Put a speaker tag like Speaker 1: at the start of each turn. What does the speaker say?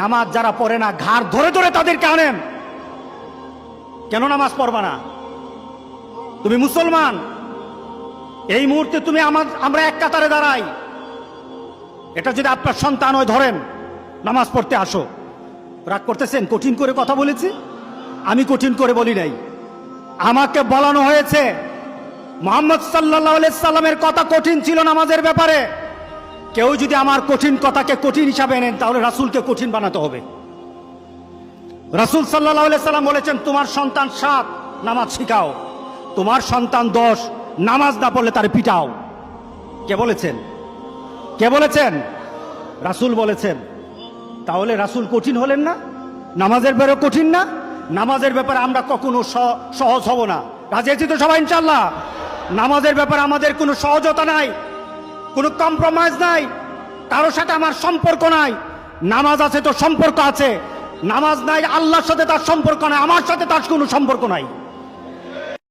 Speaker 1: নামাজ যারা পড়ে না ঘাড় ধরে ধরে তাদেরকে আনেন। কেন নামাজ পড়বা না? তুমি মুসলমান, এই মুহূর্তে তুমি আমরা এক কাতারে দাঁড়াই। এটা যদি আপনার সন্তান হয়, ধরেন নামাজ পড়তে আসো। রাগ করতেছেন? কঠিন করে কথা বলেছি? আমি কঠিন করে বলি নাই। আমাকে বলানো হয়েছে মুহাম্মদ সাল্লাল্লাহু আলাইহি সাল্লামের কথা কঠিন ছিল নামাজের ব্যাপারে। কেউ যদি আমার কঠিন কথাকে কঠিন হিসাবে নেন, তাহলে রাসূলকে কঠিন বানাতে হবে। রাসূল সাল্লাল্লাহু আলাইহি সাল্লাম বলেছেন, তোমার সন্তান 7 নামাজ শিখাও, তোমার সন্তান 10 নামাজ না পড়লে তার পিটাও। কে বলেছেন? কে বলেছেন? রাসূল বলেছেন। তাহলে রাসূল কঠিন হলেন না? নামাজের ব্যাপারে কঠিন না? নামাজের ব্যাপারে আমরা কখনো সহজ হব না। রাজি আছি তো সবাই ইনশাআল্লাহ? নামাজের ব্যাপারে আমাদের কোনো সহজতা নাই, কোনো কম্প্রোমাইজ নাই, কারোর সাথে আমার সম্পর্ক নাই। নামাজ আছে তো সম্পর্ক আছে, নামাজ নাই আল্লাহর সাথে তার সম্পর্ক নাই, আমার সাথে তার কোনো সম্পর্ক নাই।